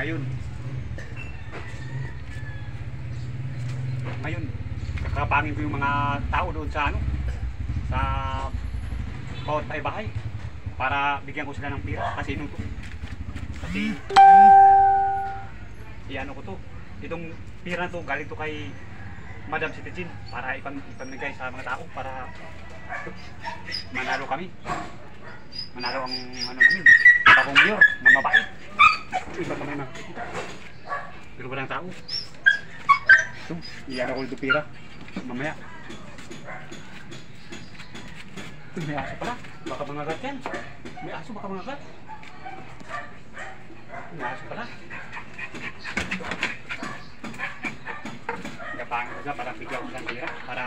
Ngayon, kakapangin ko yung mga tao doon sa ano, sa bawat bahay para bigyan ko sila ng pira kasi ito. Kasi iano ko to. Itong pira to galing to kay Madam Citizen para ipamigay sa mga tao para manalo kami. Manalo ang ano namin, bagong mayor na mabait. Iba kami nakikita. Pero walang tao. So, iyan ako dito pira. Mamaya. May aso pala. Baka mangagat yan. May aso baka mangagat. May aso pala. Kapangin ko siya para bigyan ko ng pira para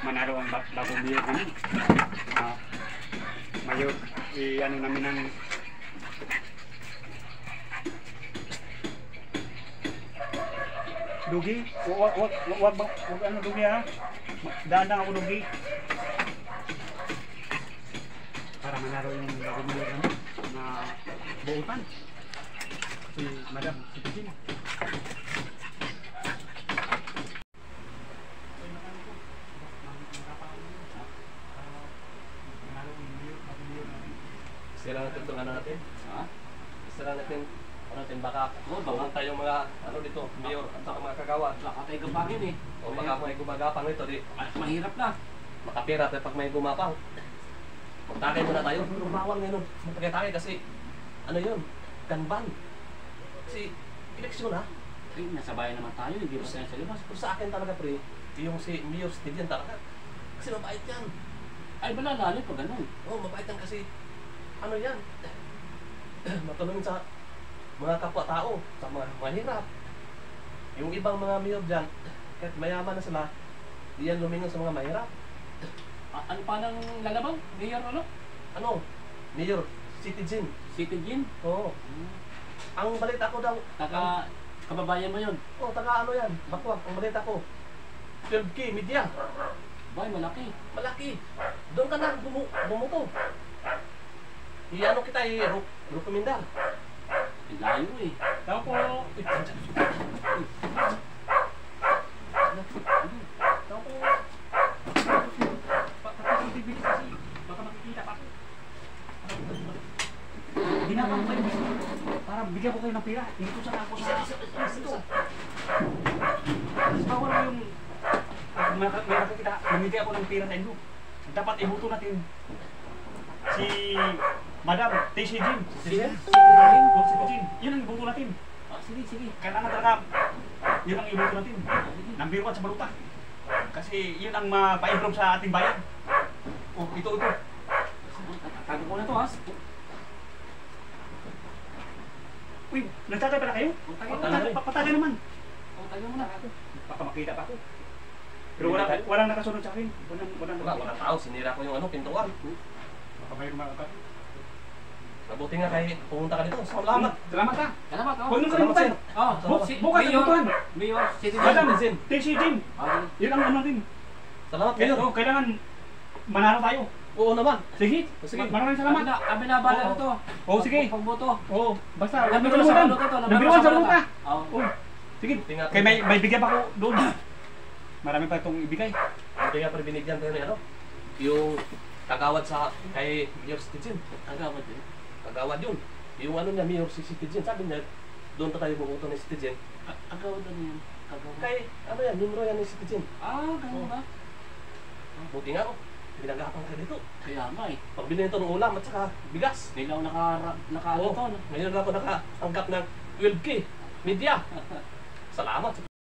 manalo ang bagong mayor namin. Mayor, ano namin ng Dugi, wag ano Dugi ha. Daan ako Dugi. Para manalo yung bagong mayor namin na buutan. Si Madam Citizen. Sira natin itong ano natin. Ha? Sira natin baka baka tayong mga ano dito, mayor at saka mga kagawa. Baka tayo gapangin eh. O baka may gumagapang nito di. Mahirap na. Makapira tayo pag may gumapang. Magtakay muna tayo. Pero bawal ngayon. Magtakay kasi ano yun? Kanban. Kasi eleksyon ha. Eh, nasa bayan naman tayo. Hindi mo tayo sa labas. Kung sa akin talaga pre, yung si Mayor Citizen talaga. Kasi mabait yan. Ay balalali pag ganun. Oo, mabait yan kasi ano yan? Matulungin sa mga kapwa-tao, sa mga mahirap. Yung ibang mga mayor dyan, kahit mayaman na sila, di yan lumingon sa mga mahirap. Ano pa nang lalaban? Mayor ano? Ano? Mayor Citizen. Citizen? Oo. Ang balita ko daw, Taga kababayan mo yun? taga ano yan, Bakwak, ang balita ko. 12K, media. Bay, malaki. Malaki. Doon ka na, bumuto. Iano kita, i-recommenda. Layo eh. Tao po. Tao po. Patay kasi baka makikita pa ako. Ginagawa ko kayo para bigyan ko kayo ng pira. Hindi ko sana ako sa ito. Mas bawal yung may nakakita, namigay ako ng pira sa inyo. Dapat ibuto natin si Madam Citizen. Citizen? Citizen. Yun ang ibuto natin. Sige, sige. Kailangan talaga yun ang ibuto natin. Number 1 sa baluta. Kasi yun ang mapa-improve sa ating bayan. Oh, ito. Tago ko na to ha. Uy, nagtatay pala kayo? Patagay naman. Tago mo na. Baka makita pa ako. Pero walang nakasunod sa akin. Wala tao, sinira ko yung ano, pintuan. Baka mayroon mga Mabuti nga kayo, pumunta ka dito. Salamat. Salamat ka. Salamat oh. Huwag nang kalimutan. Oh, Bukas ang butuan. Mayor Citizen. Madam, Citizen. Citizen. Yun ang ano din. Salamat kayo. Kailangan manalo tayo. Oo naman. Sige. Sige. Maraming salamat. Kami na bala nito. Oo, sige. Pagboto. Oo, basta. Number 1 sa baluta to. Number 1 sa baluta. Oo. Sige. Tingnan. Kaya may bigyan pa ako doon. Marami pa itong ibigay. Buti nga pre, binigyan tayo ng ano. Yung kagawad sa kay Mayor Citizen. Agawad din. Kagawad yun. Yung ano niya, Mayor Citizen. Sabi niya, doon tayo bumoto ng Citizen. Agawad ano yan? Agawad. Kay, ano yan, numero yan ng Citizen. Ganun ba? Buti nga oh. Binagapang ka dito. Kaya nga eh. Pagbili nito ng ulam at saka bigas. Nilaw naka Oo. to. Ngayon ako nakatanggap ng 12K. Media. Salamat.